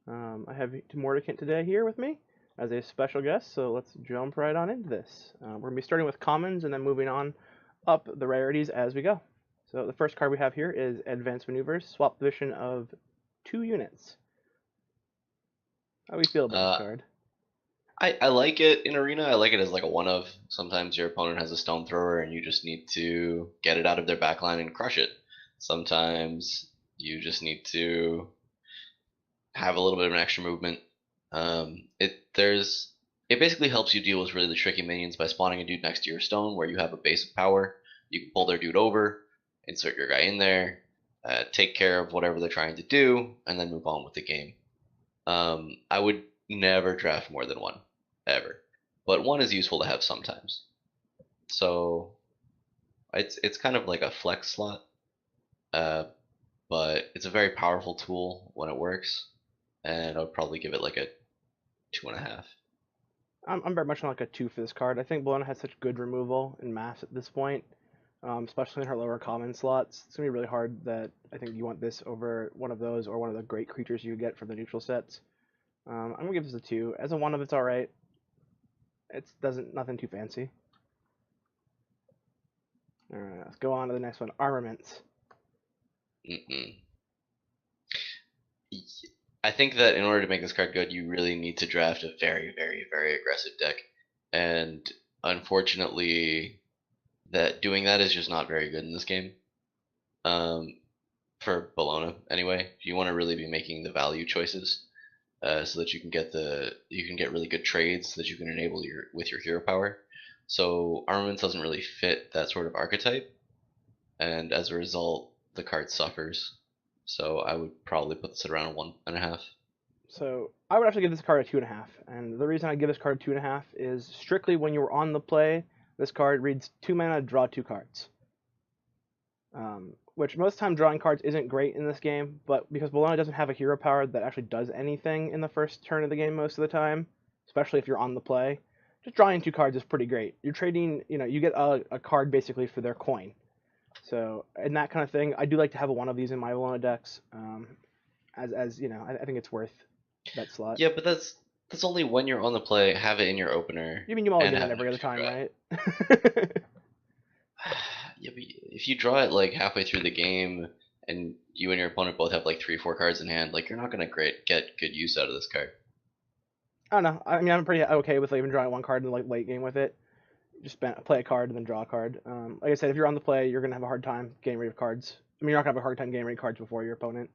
I have Mordicant today here with me as a special guest, so let's jump right on into this. We're going to be starting with commons and then moving on up the rarities as we go. So the first card we have here is Advanced Maneuvers, swap position of 2 units. How do we feel about this Uh, card? I like it in Arena. I like it as like a one of. Sometimes your opponent has a stone thrower and you just need to get it out of their backline and crush it. Sometimes you just need to have a little bit of an extra movement. It basically helps you deal with really tricky minions by spawning a dude next to your stone where you have a base of power. You can pull their dude over, insert your guy in there, take care of whatever they're trying to do, and then move on with the game. I would never draft more than one, ever. But one is useful to have sometimes. So it's kind of like a flex slot, uh, but it's a very powerful tool when it works, and I would probably give it like a 2.5. I'm very much on like a 2 for this card. I think Bellona has such good removal and mass at this point, especially in her lower common slots. It's going to be really hard that I think you want this over one of those or one of the great creatures you get from the neutral sets. I'm going to give this a 2. As a 1 of, it's alright. It's doesn't nothing too fancy. All right, let's go on to the next one. Armaments. Mm-mm. I think that in order to make this card good, you really need to draft a very, very, very aggressive deck, and unfortunately, that doing that is just not very good in this game. Um, for Bellona, anyway, you want to really be making the value choices, so that you can get really good trades that you can enable your hero power. So armaments doesn't really fit that sort of archetype, and as a result, the card suffers. So I would probably put this at around 1.5. So I would actually give this card a 2.5, and the reason I give this card a 2.5 is strictly when you are on the play. This card reads 2 mana, draw 2 cards. Which most time drawing cards isn't great in this game, but because Bellona doesn't have a hero power that actually does anything in the first turn of the game most of the time, especially if you're on the play, just drawing 2 cards is pretty great. You're trading, you get a card basically for their coin. So in that kind of thing, I do like to have a 1 of these in my Bellona decks. As I think it's worth that slot. Yeah, but that's only when you're on the play. Have it in your opener You mean you always and get it have an every other extra time, draw. right? Yeah, but if you draw it like halfway through the game and you and your opponent both have like 3 or 4 cards in hand, like you're not gonna get good use out of this card. I don't know. I mean, I'm pretty okay with even drawing 1 card in the late game with it. Just play a card and then draw a card. Like I said, if you're on the play, you're gonna have a hard time getting rid of cards. I mean, you're not gonna have a hard time getting rid of cards before your opponent.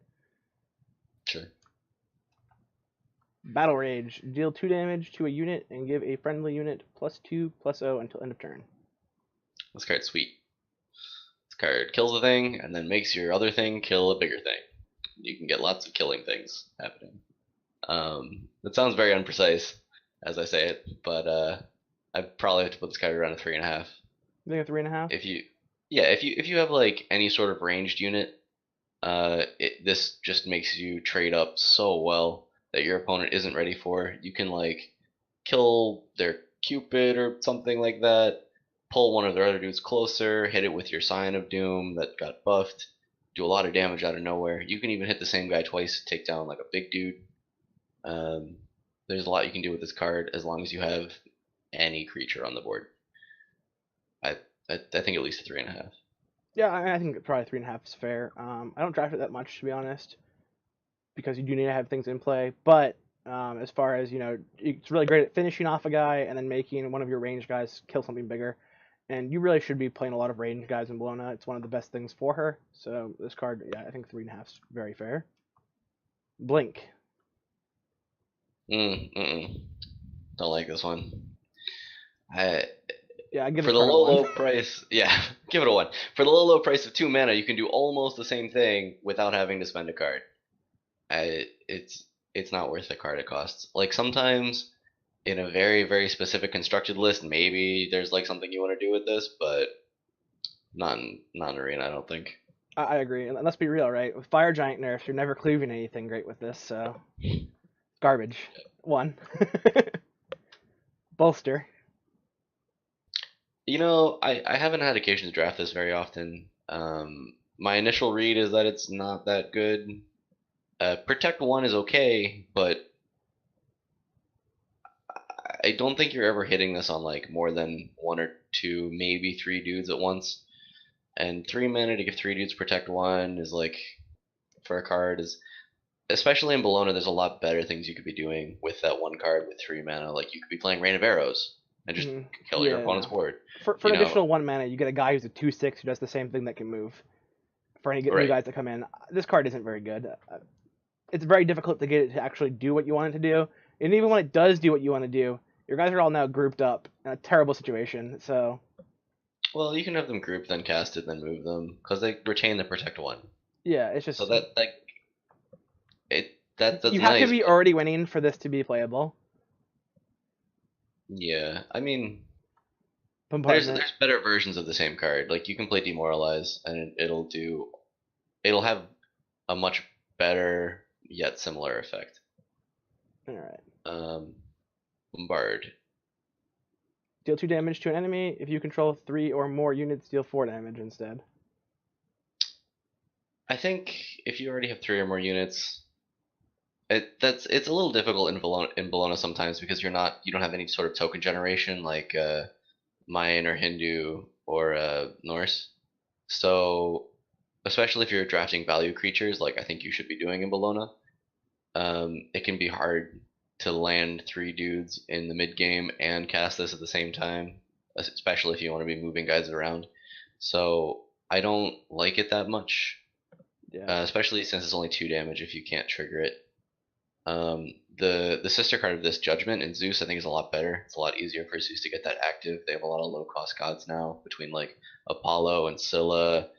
Sure. Battle Rage. Deal 2 damage to a unit and give a friendly unit +2/+0 until end of turn. This card's sweet. This card kills a thing and then makes your other thing kill a bigger thing. You can get lots of killing things happening. That sounds very unprecise as I say it, but I probably have to put this card around a 3.5. I think a 3.5. If you, yeah, if you have like any sort of ranged unit, this just makes you trade up so well that your opponent isn't ready for. You can like kill their Cupid or something like that, pull one of their other dudes closer, hit it with your Scion of Doom that got buffed, do a lot of damage out of nowhere. You can even hit the same guy twice, take down like a big dude. Um, there's a lot you can do with this card as long as you have any creature on the board. I I think at least a 3.5. Yeah, I think probably 3.5 is fair. I don't draft it that much to be honest, because you do need to have things in play. But as far as it's really great at finishing off a guy and then making one of your range guys kill something bigger. And you really should be playing a lot of range guys in Bellona. It's one of the best things for her. So this card, yeah, I think 3.5 is very fair. Blink. Mm-mm. Don't like this one. I Yeah, I give For this the card a low one. low price, yeah, give it a 1. For the low price of 2 mana, you can do almost the same thing without having to spend a card. It's not worth the card it costs. Like sometimes in a very very specific constructed list, maybe there's like something you want to do with this, but not in arena. I don't think. I agree. And let's be real, right? With Fire Giant nerfs, you're never cleaving anything great with this. So garbage. One. Bolster. I haven't had occasion to draft this very often. My initial read is that it's not that good. Protect 1 is okay, but I don't think you're ever hitting this on like more than 1 or 2, maybe 3 dudes at once. And 3 mana to give 3 dudes Protect 1 is like, for a card, is especially in Bellona, there's a lot better things you could be doing with that 1 card with 3 mana. Like you could be playing Rain of Arrows and just Hmm. kill your Yeah, opponent's no. board. For You an know, additional 1 mana, you get a guy who's a 2/6 who does the same thing that can move. For any new right? guys that come in, this card isn't very good. It's very difficult to get it to actually do what you want it to do. And even when it does do what you want to do, your guys are all now grouped up in a terrible situation. So Well, you can have them group, then cast it, then move them because they retain the Protect 1. yeah, it's So just that's you have to nice. be But already winning for this to be playable. yeah, I mean, Bombardment. there's better versions of the same card. Like you can play Demoralize, and it'll have a much better yet similar effect. All right. Um, Bombard. Deal 2 damage to an enemy. If you control 3 or more units, deal 4 damage instead. I think if you already have 3 or more units, it's a little difficult in Bologna sometimes because you don't have any sort of token generation like Mayan or Hindu or Norse. So especially if you're drafting value creatures, like I think you should be doing in Bologna, it can be hard to land 3 dudes in the mid game and cast this at the same time, especially if you want to be moving guys around. So I don't like it that much, Yeah. especially since it's only 2 damage if you can't trigger it. The sister card of this, Judgment, in Zeus, I think is a lot better. It's a lot easier for Zeus to get that active. They have a lot of low cost gods now between like Apollo and Scylla,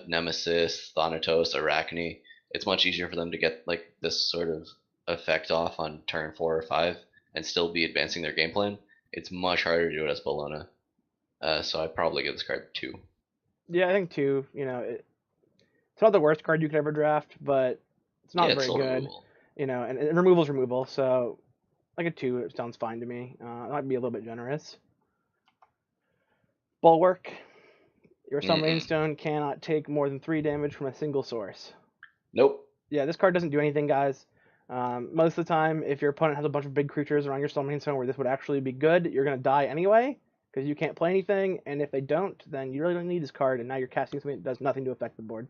Nemesis, Thanatos, Arachne. It's much easier for them to get like this sort of effect off on turn 4 or 5 and still be advancing their game plan. It's much harder to do it as Bellona. So I'd probably give this card 2. Yeah, I think too. It's not the worst card you could ever draft, but it's Yeah, not it's very still good. removal. And removal's removal, so like a 2 it sounds fine to me. It might be a little bit generous. Bulwark. Your Summoning Mm-mm. Stone cannot take more than 3 damage from a single source. Nope. Yeah, this card doesn't do anything, guys. Most of the time, if your opponent has a bunch of big creatures around your Summoning Stone where this would actually be good, you're going to die anyway because you can't play anything. And if they don't, then you really don't need this card, and now you're casting something that does nothing to affect the board.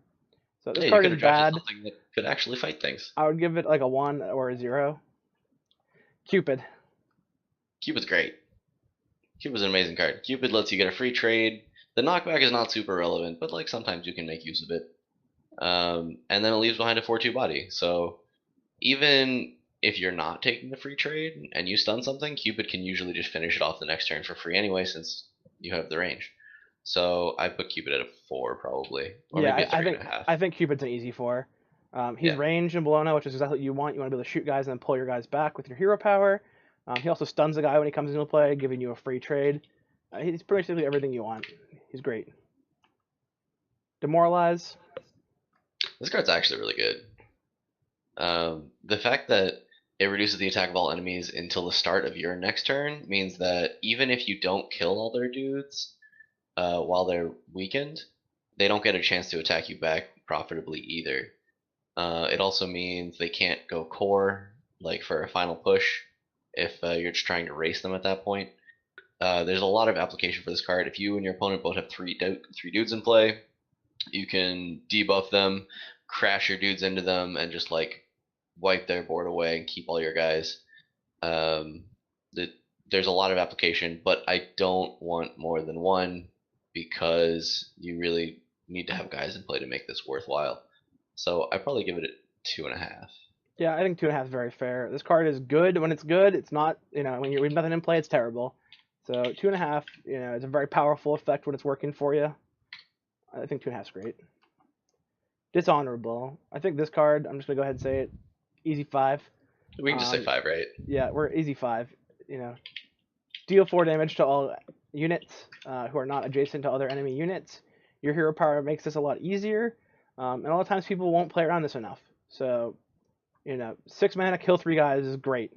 So this Yeah, you card could is have drafted bad. something that could actually fight things. I would give it like a 1 or a 0. Cupid. Cupid's great. Cupid's an amazing card. Cupid lets you get a free trade. The knockback is not super relevant, but like sometimes you can make use of it. And then it leaves behind a 4/2 body. So even if you're not taking the free trade and you stun something, Cupid can usually just finish it off the next turn for free anyway, since you have the range. So I put Cupid at a 4 probably, or Yeah, maybe a I, I three and think a half. I think Cupid's an easy 4. He's Yeah, ranged in Bellona, which is exactly what you want. You want to be able to shoot guys and then pull your guys back with your hero power. He also stuns a guy when he comes into play, giving you a free trade. He's pretty much everything you want. He's great. Demoralize. this card's actually really good. The fact that it reduces the attack of all enemies until the start of your next turn means that even if you don't kill all their dudes while they're weakened, they don't get a chance to attack you back profitably either. It also means they can't go core like for a final push if you're just trying to race them at that point. There's a lot of application for this card. If you and your opponent both have three dudes in play, you can debuff them, crash your dudes into them, and just like wipe their board away and keep all your guys. Um, the, there's a lot of application, but I don't want more than one because you really need to have guys in play to make this worthwhile. So I probably give it a 2.5. Yeah, I think 2.5 is very fair. This card is good when it's good. It's not, when you have nothing in play, it's terrible. So 2.5, it's a very powerful effect when it's working for you. I think 2.5 is great. Dishonorable. I think this card, I'm just gonna go ahead and say it, easy 5. We can just say 5, right? Yeah, we're easy 5. Deal 4 damage to all units who are not adjacent to other enemy units. Your hero power makes this a lot easier, and a lot of times people won't play around this enough. So, 6 mana, kill 3 guys is great.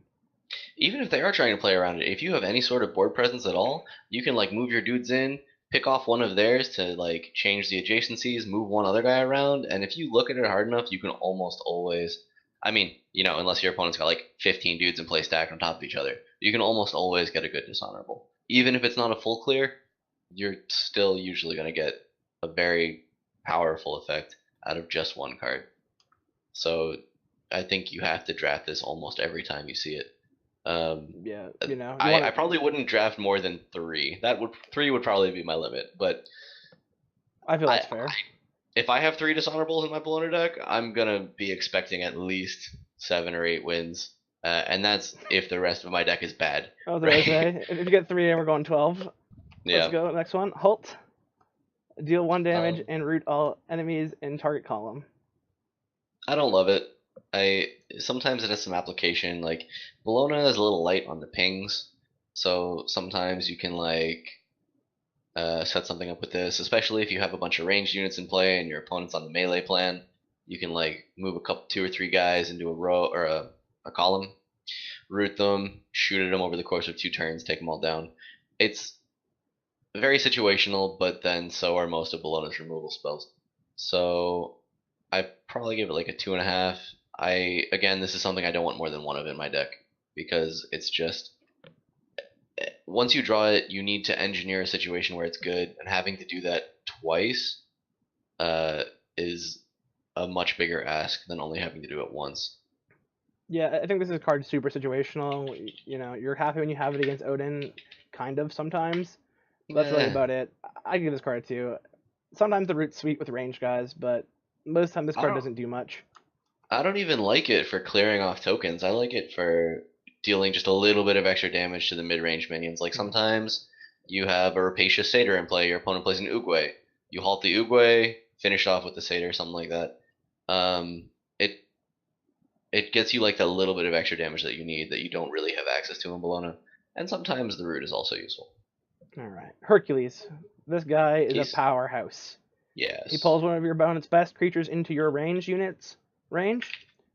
Even if they are trying to play around it, if you have any sort of board presence at all, you can like move your dudes in, pick off one of theirs to like change the adjacencies, move one other guy around, and if you look at it hard enough, you can almost always I mean, unless your opponent's got like 15 dudes in play stacked on top of each other, you can almost always get a good dishonorable. Even if it's not a full clear, you're still usually going to get a very powerful effect out of just one card. So I think you have to draft this almost every time you see it. Yeah, you I want probably wouldn't draft more than three. Three would probably be my limit. But I feel I, that's fair. if I have three dishonorables in my Bellona deck, I'm gonna be expecting at least 7 or 8 wins, and that's if the rest of my deck is bad, I was gonna right? say, if you get 3 and we're going 12, let's Yeah. go. Next one, Halt. Deal 1 damage Um, and root all enemies in target column. I don't love it. I sometimes it has some application. Like Bellona is a little light on the pings, so sometimes you can like set something up with this, especially if you have a bunch of ranged units in play and your opponent's on the melee plan. You can like move a couple, 2 or 3 guys into a row or a column, root them, shoot at them over the course of 2 turns, take them all down. It's very situational, but then so are most of Bellona's removal spells. So I probably give it like a 2.5. Again, this is something I don't want more than one of in my deck because it's just once you draw it, you need to engineer a situation where it's good, and having to do that twice is a much bigger ask than only having to do it once. Yeah, I think this is card super situational. You're happy when you have it against Odin, kind of sometimes. But that's really Eh, about it. I give this card a 2. Sometimes the root's sweet with range guys, but most of the time this I card don't. doesn't do much. I don't even like it for clearing off tokens. I like it for dealing just a little bit of extra damage to the mid-range minions. Like Hmm. sometimes you have a Rapacious Satyr in play, your opponent plays an Oogway. You halt the Oogway, finish off with the Satyr, something like that. It gets you like that little bit of extra damage that you need that you don't really have access to in Bellona. And sometimes the root is also useful. All right, Hercules. This guy is a He's powerhouse. He yes. pulls one of your opponent's best creatures into your range units range,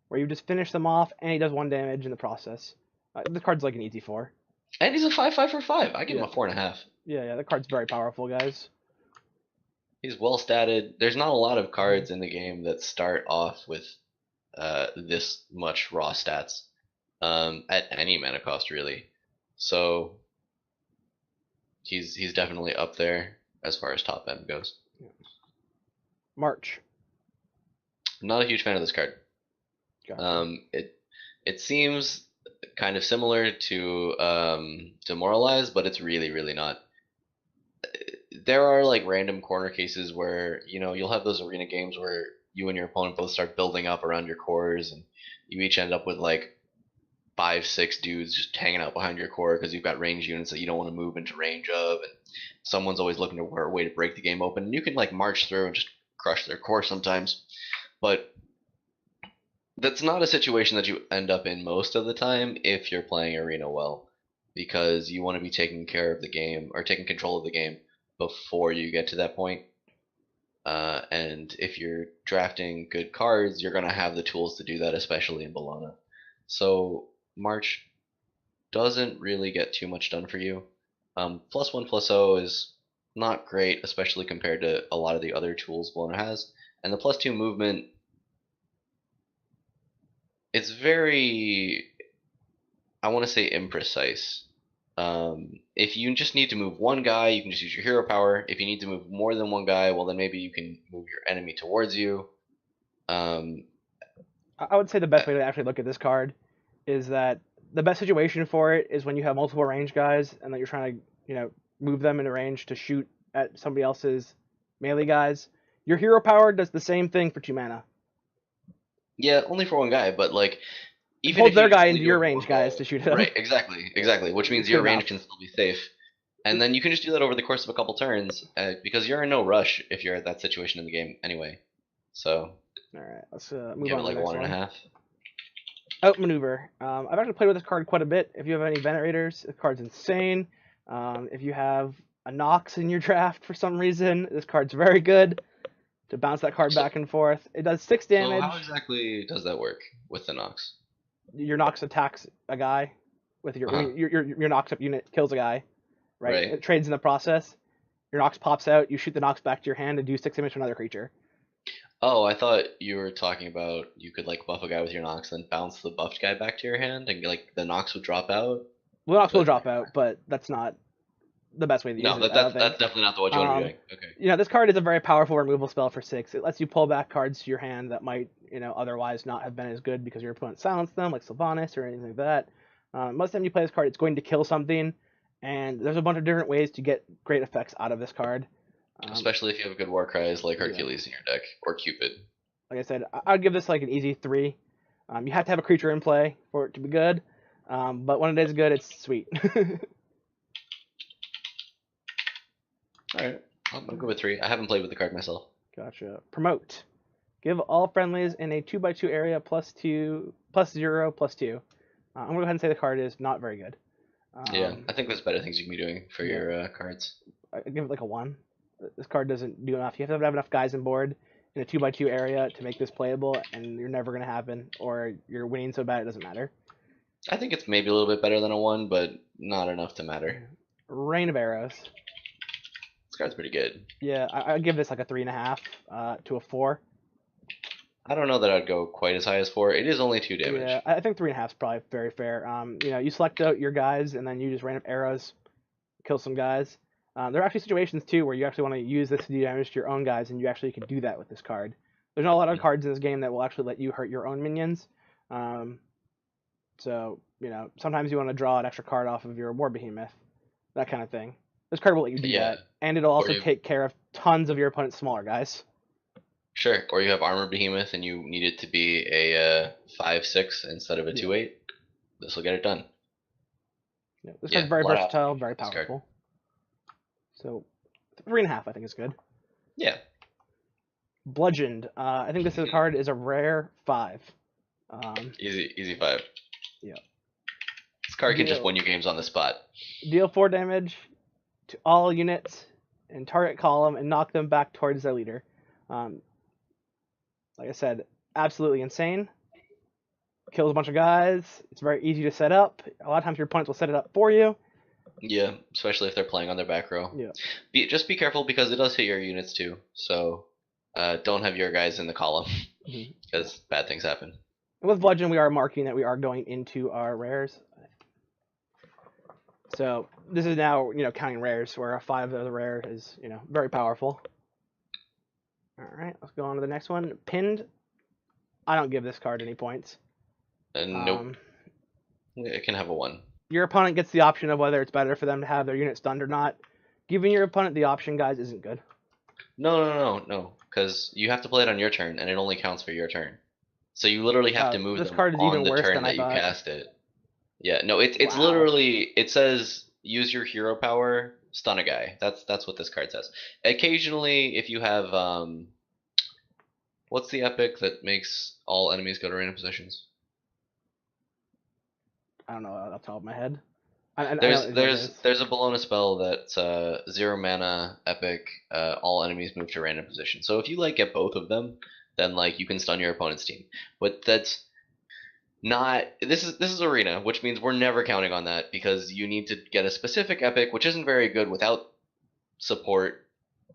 where you just finish them off, and he does 1 damage in the process. The card's like an easy 4. And he's a 5/5 for 5. I give him Yeah, a 4.5. yeah. The card's very powerful, guys. He's well statted. There's not a lot of Mhm. cards in the game that start off with this much raw stats at any mana cost really. So he's definitely up there as far as top end goes. March. I'm not a huge fan of this card. Gotcha. It seems kind of similar to Demoralize, but it's really not. There are like random corner cases where you'll have those arena games where you and your opponent both start building up around your cores, and you each end up with like 5, 6 dudes just hanging out behind your core because you've got range units that you don't want to move into range of, and someone's always looking for a way to break the game open. And you can like march through and just crush their core sometimes, but that's not a situation that you end up in most of the time if you're playing arena well, because you want to be taking care of the game or taking control of the game before you get to that point. And if you're drafting good cards, you're going to have the tools to do that, especially in Bellona. So March doesn't really get too much done for you. +1/+0 is not great, especially compared to a lot of the other tools Bellona has. And the +2 movement, it's very, I want to say, imprecise. If you just need to move one guy, you can just use your hero power. If you need to move more than one guy, well, then maybe you can move your enemy towards you. Um, I would say the best way to actually look at this card is that the best situation for it is when you have multiple range guys and that you're trying to, move them into range to shoot at somebody else's melee guys. Your hero power does the same thing for 2 mana. yeah, only for one guy, but like It even pulls if you their guy only into do your it for range one guys guy, to shoot at them. right? Exactly. Which means It's your good range enough. can still be safe, and then you can just do that over the course of a couple turns because you're in no rush if you're at that situation in the game anyway. So All right, let's move give it on to like the a next one and a one. half. Outmaneuver. I've actually played with this card quite a bit. If you have any Venerators, this card's insane. If you have a Nox in your draft for some reason, this card's very good to bounce that card So, back and forth. It does 6 so how damage. exactly does that work with the Nox? Your Nox attacks a guy with your Uh-huh. your Nox up unit kills a guy, right? Right. It trades in the process. Your Nox pops out. You shoot the Nox back to your hand and do 6 damage to another creature. Oh, I thought you were talking about you could like buff a guy with your Nox, then bounce the buffed guy back to your hand, and like the Nox would drop out. Lunox will But drop out, but that's not the best way to use no, it, that, I don't that's think. definitely not the what you want to be doing. Okay. This card is a very powerful removal spell for 6. It lets you pull back cards to your hand that might, otherwise not have been as good because your opponent silenced them, like Sylvanas or anything like that. Most time you play this card, it's going to kill something, and there's a bunch of different ways to get great effects out of this card. Especially if you have good war cries like Yeah. Hercules in your deck or Cupid. Like I said, I'd give this like an easy 3. You have to have a creature in play for it to be good, but when it is good, it's sweet. All right, I'll go with 3. I haven't played with the card myself. Gotcha. Promote. Give all friendlies in a 2/2 area +2, +0, +2. I'm gonna go ahead and say the card is not very good. Yeah, I think there's better things you can be doing for Yeah. your cards. I give it like a 1. This card doesn't do enough. You have to have enough guys on board in a 2/2 area to make this playable, and you're never gonna happen, or you're winning so bad it doesn't matter. I think it's maybe a little bit better than a 1, but not enough to matter. Rain of Arrows. This card's pretty good. Yeah, I'd give this like a 3.5 to a 4. I don't know that I'd go quite as high as 4. It is only 2 damage. Yeah, I think 3.5 is probably very fair. You select out your guys, and then you just rain up arrows, kill some guys. There are actually situations too where you actually want to use this to do damage to your own guys, and you actually can do that with this card. There's not a lot of cards in this game that will actually let you hurt your own minions. So sometimes you want to draw an extra card off of your War Behemoth, that kind of thing. This card will let you do that, and it'll also take care of tons of your opponent's smaller guys. Sure, or you have Armored Behemoth and you need it to be a 5/6 instead of a 2/8. This will get it done. Yeah, this card's very versatile, very powerful. So 3.5, I think, is good. Yeah. Bludgeoned. I think this card is a rare 5. Easy 5. Yeah. This card can just win you games on the spot. Deal 4 damage to all units in target column and knock them back towards their leader. Like I said, absolutely insane. Kills a bunch of guys. It's very easy to set up. A lot of times your opponents will set it up for you. Yeah, especially if they're playing on their back row. Yeah. Just be careful because it does hit your units too. So don't have your guys in the column because bad things happen. With Bludgeon, we are marking that we are going into our rares. So this is now, counting rares, where a 5 of the rare is, very powerful. All right, let's go on to the next one. Pinned. I don't give this card any points. Nope. It can have a 1. Your opponent gets the option of whether it's better for them to have their unit stunned or not. Giving your opponent the option, guys, isn't good. No. Because you have to play it on your turn, and it only counts for your turn. So you literally have to move this them card is on even the worse turn than that I you thought. cast it. Yeah, no, it's Wow. literally, it says use your hero power, stun a guy. That's what this card says. Occasionally, if you have what's the epic that makes all enemies go to random positions? I don't know off the top of my head. There's a Bellona spell that's 0 mana epic. All enemies move to random position. So if you get both of them, then you can stun your opponent's team. But that's not. This is arena, which means we're never counting on that because you need to get a specific epic, which isn't very good without support,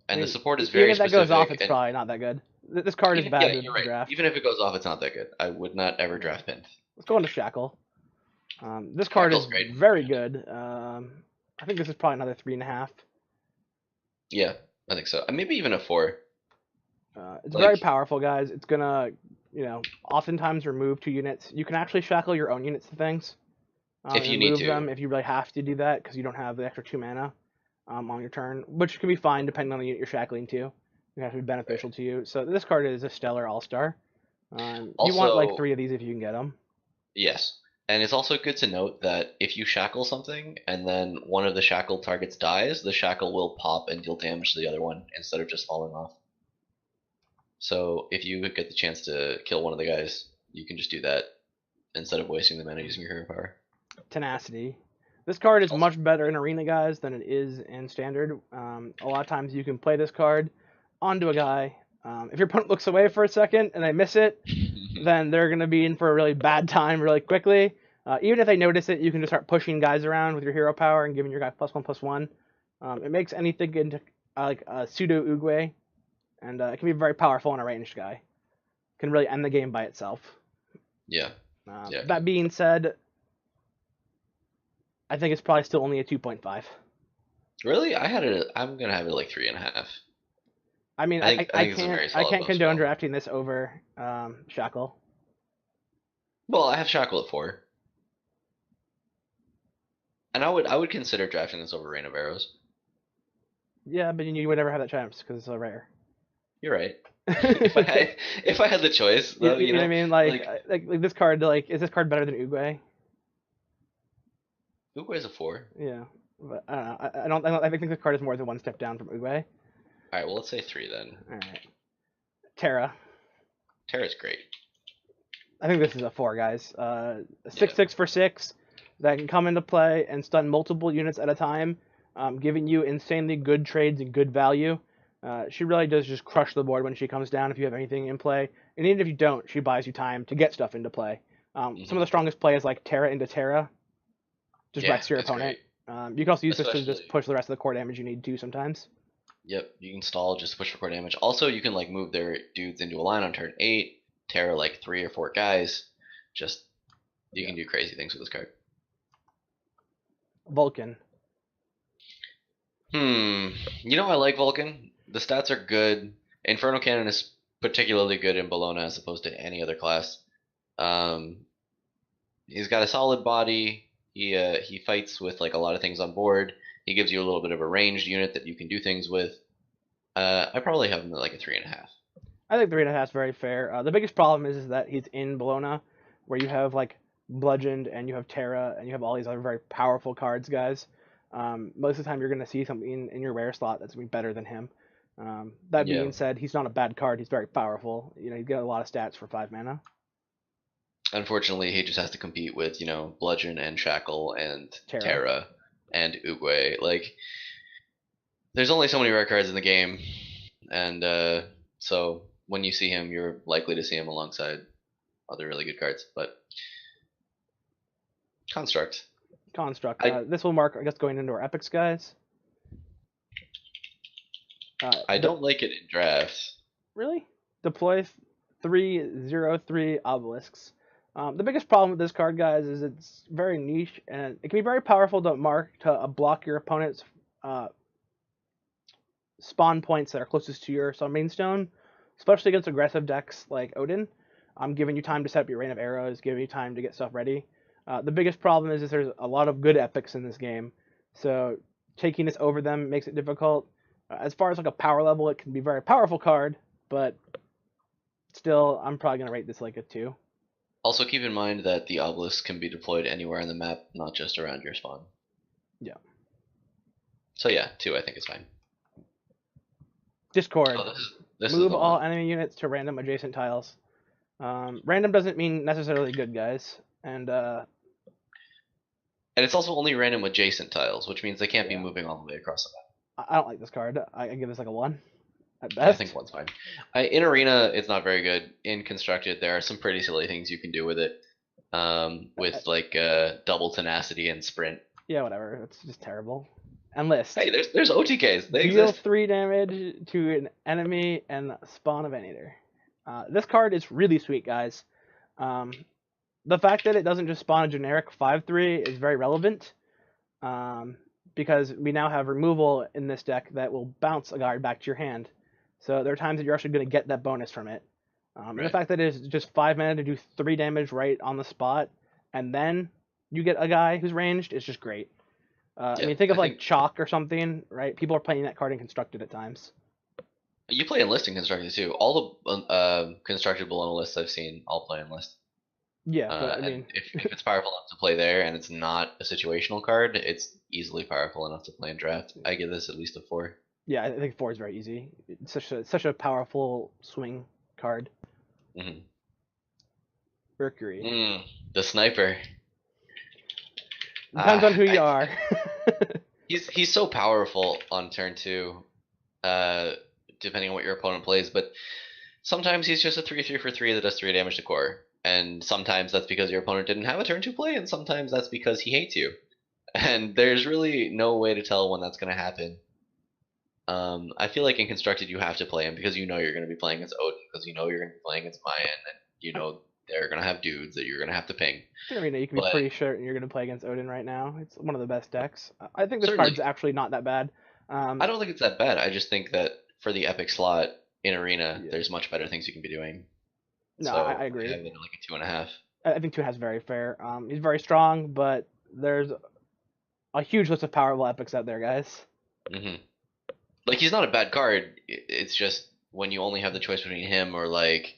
and the support is very specific. Even if that goes off, it's probably not that good. This card is bad to draft. Even if it goes off, it's not that good. I would not ever draft Pinned. Let's go into Shackle. This card is very good. I think this is probably another 3.5. Yeah, I think so. Maybe even a 4. It's very powerful, guys. It's gonna, oftentimes remove 2 units. You can actually shackle your own units to things. If you need to. Them if you really have to do that because you don't have the extra 2 mana on your turn, which can be fine depending on the unit you're shackling to. It has to be beneficial to you. So this card is a stellar all-star. You want 3 of these if you can get them. Yes. And it's also good to note that if you shackle something and then one of the shackled targets dies, the shackle will pop and deal damage to the other one instead of just falling off. So if you get the chance to kill one of the guys, you can just do that instead of wasting the mana using your hero power. Tenacity. This card is much better in Arena, guys, than it is in Standard. A lot of times you can play this card onto a guy. If your opponent looks away for a second and they miss it, then they're going to be in for a really bad time really quickly. Even if they notice it, you can just start pushing guys around with your hero power and giving your guy +1/+1. It makes anything into like a pseudo Uguay and it can be very powerful on a ranged guy. Can really end the game by itself. Yeah. Yeah. That being said, I think it's probably still only a 2.5. Really? I had it. I'm gonna have it like 3.5. I mean, I think it's a very I solid can't bonus condone spell. drafting this over Shackle. Well, I have Shackle at 4, and I would consider drafting this over Rain of Arrows. Yeah, but you would never have that chance because it's so rare. You're right. If I had the choice, though, You know what I mean? like Like this card, like is this card better than Uguay? Uguay's a 4. Yeah, but I don't know. I think this card is more than one step down from Uguay. All right, well let's say 3 then. All right, Terra. Terra's great. I think this is a 4, guys. Yeah. 6/6 for 6 that can come into play and stun multiple units at a time, giving you insanely good trades and good value. She really does just crush the board when she comes down if you have anything in play. And even if you don't, she buys you time to get stuff into play. Some of the strongest plays like Terra into Terra just Yeah, wrecks your it's opponent. great. You can also use this to just Especially, push the rest of the core damage you need to sometimes. yep, you can stall just to push for core damage. Also, you can like move their dudes into a line on turn 8, Terra like 3 or 4 guys. Just you can do crazy things with this card. Vulcan. I like Vulcan. The stats are good. Inferno Cannon is particularly good in Bellona as opposed to any other class. Um, he's got a solid body. He fights with like a lot of things on board. He gives you a little bit of a ranged unit that you can do things with. I probably have him at like a 3.5. I think 3.5 is very fair. The biggest problem is that he's in Bellona, where you have like Bludgeoned and you have Terra and you have all these other very powerful cards, guys. Most of the time, you're going to see something in your rare slot that's going to be better than him. That Yeah. being said, he's not a bad card. He's very powerful. He's got a lot of stats for 5 mana. Unfortunately, he just has to compete with Bludgeon and Shackle and Terra. Terra and Uguay. Like, there's only so many rare cards in the game, and so when you see him, you're likely to see him alongside other really good cards. But Construct. Construct. I This will mark, I guess, going into our epics, guys. I don't like it in drafts. Really? Deploy 3/0/3 obelisks. The biggest problem with this card, guys, is it's very niche and it can be very powerful to mark to block your opponent's uh, spawn points that are closest to your Sun Stone, especially against aggressive decks like Odin. I'm giving you time to set up your rain of arrows, giving you time to get stuff ready. The biggest problem is there's a lot of good epics in this game, so taking this over them makes it difficult. As far as like a power level, it can be a very powerful card, but still, I'm probably gonna rate this like a 2. Also, keep in mind that the obelisk can be deployed anywhere on the map, not just around your spawn. Yeah. So yeah, 2 I think is fine. Discord. Oh, this is Move the all one. enemy units to random adjacent tiles. Random doesn't mean necessarily good, guys, and And it's also only random adjacent tiles, which means they can't be yeah, moving all the way across the map. I don't like this card. I give this like a 1 at Yeah, I best. think 1's fine. In Arena, it's not very good. In Constructed, there are some pretty silly things you can do with it, with like double tenacity and sprint. Yeah, whatever. It's just terrible. And list. Hey, there's OTKs. They Deal exist. 3 damage to an enemy and spawn a Venator. This card is really sweet, guys. The fact that it doesn't just spawn a generic 5/3 is very relevant, because we now have removal in this deck that will bounce a guard back to your hand. So there are times that you're actually going to get that bonus from it. And the fact that it is just 5 mana to do 3 damage right on the spot, and then you get a guy who's ranged is just great. I mean, think of like Chalk or something, right? People are playing that card in Constructed at times. You play Enlist in Constructed too. All the Constructed Bellona lists I've seen all play Enlist. Yeah, but I mean, and if it's powerful enough to play there and it's not a situational card, it's easily powerful enough to play in draft. I give this at least a 4. Yeah, I think 4 is very easy. It's such a powerful swing card. Mm-hmm. Mercury. The sniper. Depends on who you are. He's so powerful on turn 2, depending on what your opponent plays. But sometimes he's just a 3/3 for 3 that does 3 damage to core, and sometimes that's because your opponent didn't have a turn 2 play, and sometimes that's because he hates you. And there's really no way to tell when that's going to happen. I feel like in constructed you have to play him because you know you're going to be playing against Odin, because you know you're going to be playing against Mayan, and you I know they're going to have dudes that you're going to have to ping. think Arena, you can be But pretty certain you're going to play against Odin right now. It's one of the best decks. I think this card's certainly, actually not that bad. I Um, don't think it's that bad. I just think that for the epic slot in Arena, yeah, there's much better things you can be doing. no, I So I agree. have it at like a 2.5. I think Two has very fair. He's very strong, but there's a huge list of powerful epics out there, guys. Hmm. Like he's not a bad card. It's just when you only have the choice between him or like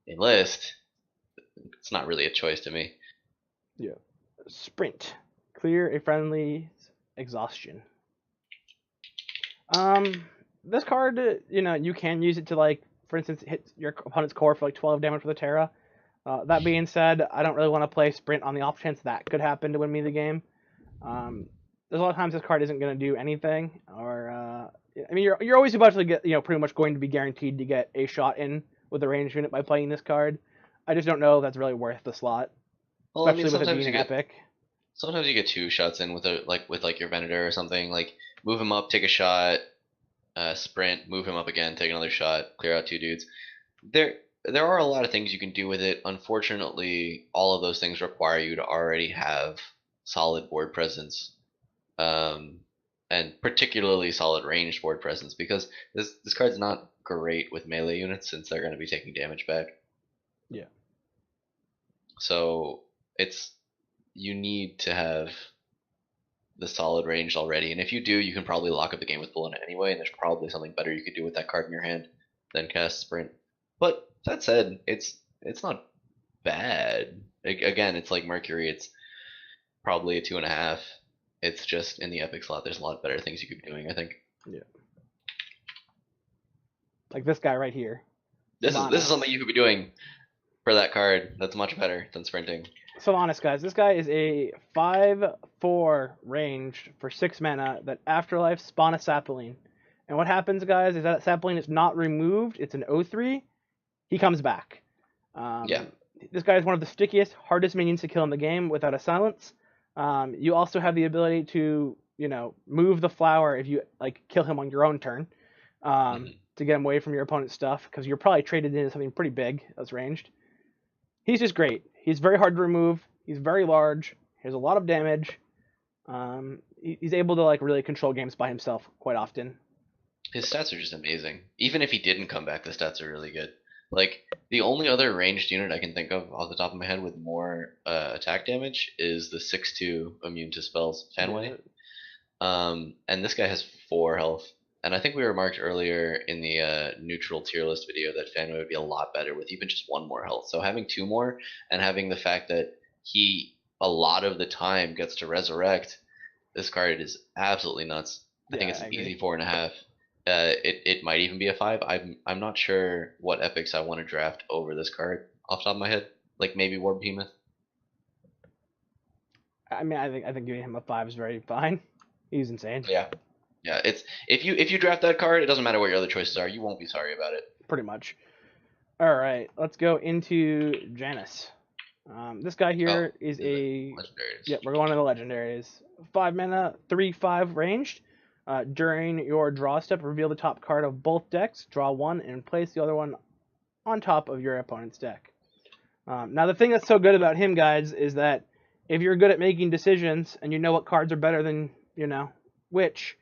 enlist, it's not really a choice to me. Yeah. Sprint. Clear a friendly exhaustion. Um, this card, you can use it to like, for instance, hit your opponent's core for like 12 damage with a Terra. That being said, I don't really want to play Sprint on the off chance that could happen to win me the game. Um, there's a lot of times this card isn't going to do anything, or I mean, you're always about to get, pretty much going to be guaranteed to get a shot in with a ranged unit by playing this card. I just don't know if that's really worth the slot, Well, I mean, especially with it being an epic. sometimes you get two shots in with a with like your Venator or something. Like move him up, take a shot, sprint, move him up again, take another shot, clear out two dudes. There there are a lot of things you can do with it. Unfortunately, all of those things require you to already have solid board presence, um, and particularly solid ranged board presence because this card's not great with melee units since they're going to be taking damage back. Yeah. So it's you need to have the solid range already, and if you do, you can probably lock up the game with Bellona anyway. And there's probably something better you could do with that card in your hand than cast Sprint. But that said, it's not bad. Again, it's like Mercury. It's probably a 2.5. It's just in the epic slot. There's a lot better things you could be doing. I think Yeah. Like this guy right here. this is Sylvanas. something you could be doing for that card. That's much better than sprinting. Sylvanas, guys. This guy is a 5/4 ranged for 6 mana that Afterlife spawn a sapling. And what happens, guys, is that sapling is not removed. It's an 0/3. He comes back. Yeah, This guy is one of the stickiest, hardest minions to kill in the game without a silence. You also have the ability to, move the flower if you like kill him on your own turn, hmm to get him away from your opponent's stuff because you're probably traded into something pretty big that's ranged. He's just great. He's very hard to remove. He's very large. He has a lot of damage. He's able to like really control games by himself quite often. his stats are just amazing. Even if he didn't come back, the stats are really good. Like the only other ranged unit I can think of off the top of my head with more attack damage is the 6/2 immune to spells Yeah, Fanway. And this guy has 4 health. And I think we remarked earlier in the neutral tier list video that Fanway would be a lot better with even just 1 more health. So having 2 more and having the fact that he a lot of the time gets to resurrect, this card is absolutely nuts. I think yeah, it's I an agree. easy 4.5. It might even be a 5. I'm not sure what epics I want to draft over this card off the top of my head. Like maybe War Behemoth. I mean, I think giving him a 5 is very fine. He's insane, Yeah, yeah. It's if you draft that card, it doesn't matter what your other choices are. You won't be sorry about it. pretty much. All right, let's go into Janus. This guy Oh, here is is it a legendaries? yeah. We're going to the legendaries. 5 mana, 3/5 ranged. During your draw step, reveal the top card of both decks. Draw one and place the other one on top of your opponent's deck. Now, the thing that's so good about him, guys, is that if you're good at making decisions and you know what cards are better than which,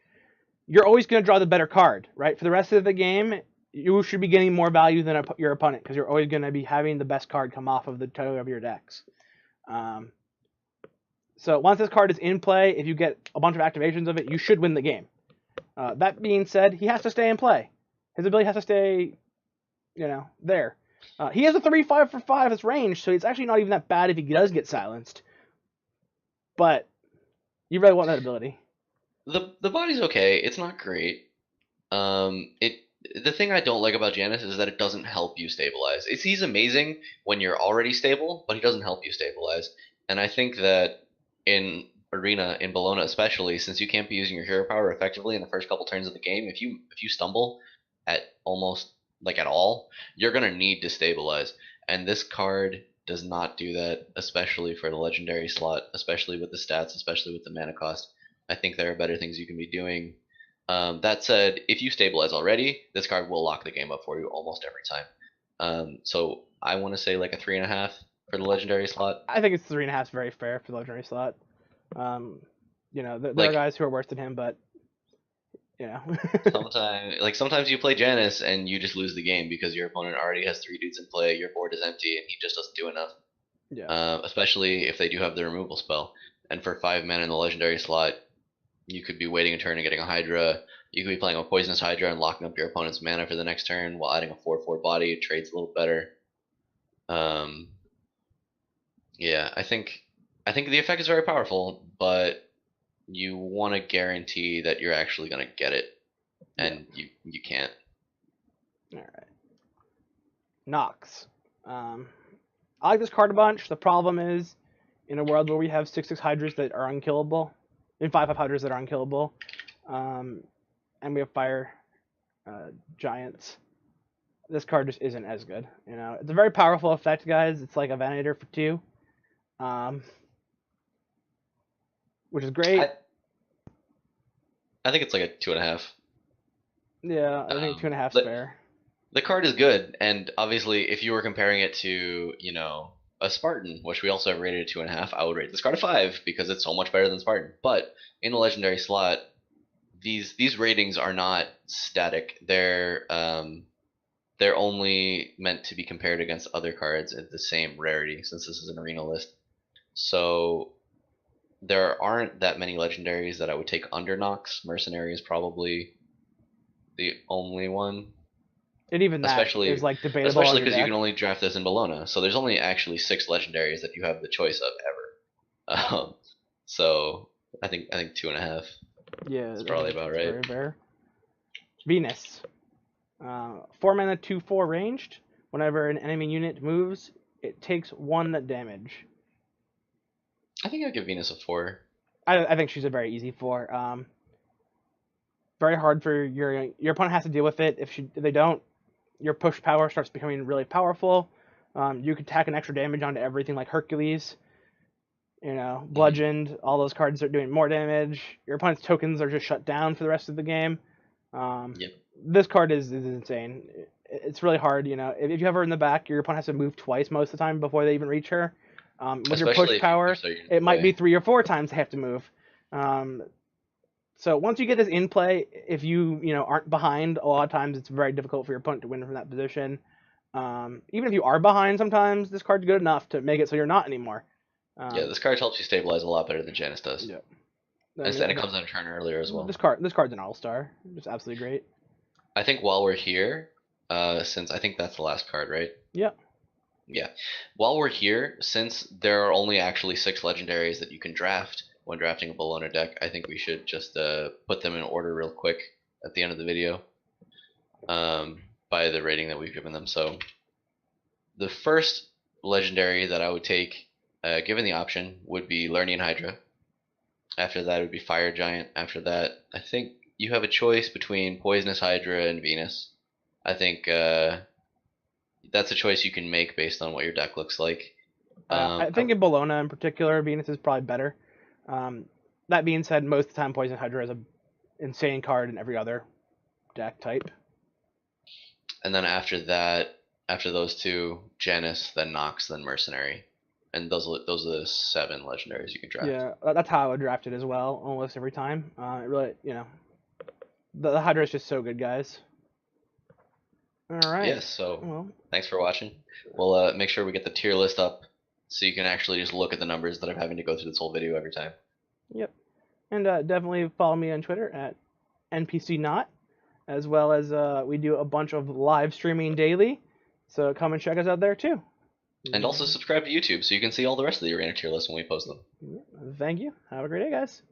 you're always going to draw the better card, right? For the rest of the game, you should be getting more value than your opponent because you're always going to be having the best card come off of the toe of your decks. Um, so once this card is in play, if you get a bunch of activations of it, you should win the game. That being said, he has to stay in play. His ability has to stay, there. He has a 3/5 for 5 as range, so it's actually not even that bad if he does get silenced. But you really want that ability. The body's okay. It's not great. It the thing I don't like about Janus is that it doesn't help you stabilize. He's amazing when you're already stable, but he doesn't help you stabilize. And I think that in Arena, in Bellona especially, since you can't be using your hero power effectively in the first couple turns of the game, if you stumble at almost like at all, you're gonna need to stabilize. And this card does not do that, especially for the legendary slot, especially with the stats, especially with the mana cost. I think there are better things you can be doing. That said, if you stabilize already, this card will lock the game up for you almost every time. So I want to say like a 3.5 for the legendary slot. I think it's 3.5 is very fair for the legendary slot. Um, there are Like guys who are worse than him, but you know, sometimes you play Janus and you just lose the game because your opponent already has 3 dudes in play, your board is empty, and he just doesn't do enough. yeah, Especially if they do have the removal spell. And for 5 mana in the legendary slot, you could be waiting a turn and getting a Hydra. You could be playing a Poisonous Hydra and locking up your opponent's mana for the next turn while adding a 4/4 body. It trades a little better. Um, yeah, I think the effect is very powerful, but you want to guarantee that you're actually going to get it, yeah. and you can't. All right, Nox. I like this card a bunch. The problem is, in a world where we have 6/6 Hydras that are unkillable, and 5/5 Hydras that are unkillable, and we have Fire Giants, this card just isn't as good. It's a very powerful effect, guys. It's like a Vanator for 2, um, which is great. I think it's like a 2.5. Yeah, I think 2.5 is The, fair. the card is good, and obviously, if you were comparing it to, a Spartan, which we also have rated at 2.5, I would rate this card a 5 because it's so much better than Spartan. But in the legendary slot, these ratings are not static. They're only meant to be compared against other cards at the same rarity, since this is an arena list. So there aren't that many legendaries that I would take under Nox. Mercenary is probably the only one. And even that is Especially like debatable on especially your because you deck. can only draft this in Bellona. So there's only actually 6 legendaries that you have the choice of ever. So I think 2.5 Yeah, is I probably think about it's right. very fair. Venus. 4 mana, 2/4 ranged. Whenever an enemy unit moves, it takes 1 damage. I think I'd give Venus a 4. I think she's a very easy 4. Very hard for your opponent has to deal with it. If they don't, your push power starts becoming really powerful. You could tack an extra damage onto everything like Hercules. Bludgeoned. All those cards are doing more damage. Your opponent's tokens are just shut down for the rest of the game. Yep. This card is insane. It's really hard. If you have her in the back, your opponent has to move twice most of the time before they even reach her. With your Especially push if you power, push their units it might be away. 3 or 4 times they have to move. So once you get this in play, if you aren't behind, a lot of times it's very difficult for your opponent to win from that position. Even if you are behind, sometimes this card's good enough to make it so you're not anymore. Yeah, this card helps you stabilize a lot better than Janus does. Yeah. And it comes on a turn earlier as well. This card's an all-star. Just absolutely great. I think while we're here, since I think that's the last card, right? Yeah. Yeah. While we're here, since there are only actually 6 legendaries that you can draft when drafting a Bellona deck, I think we should just put them in order real quick at the end of the video by the rating that we've given them. So the first legendary that I would take, given the option, would be Lernian Hydra. After that, it would be Fire Giant. After that, I think you have a choice between Poisonous Hydra and Venus. I think that's a choice you can make based on what your deck looks like. I think in Bellona in particular, Venus is probably better. That being said, most of the time Poison Hydra is an insane card in every other deck type. And then after that, after those two, Janus, then Nox, then Mercenary. And those are the 7 legendaries you can draft. Yeah, that's how I would draft it as well, almost every time. It really, the Hydra is just so good, guys. All right. Yeah, so thanks for watching. We'll make sure we get the tier list up so you can actually just look at the numbers that I'm having to go through this whole video every time. Yep. And definitely follow me on Twitter at NPC Naut, as well as we do a bunch of live streaming daily. So come and check us out there too. And also subscribe to YouTube so you can see all the rest of the arena tier list when we post them. Thank you. Have a great day, guys.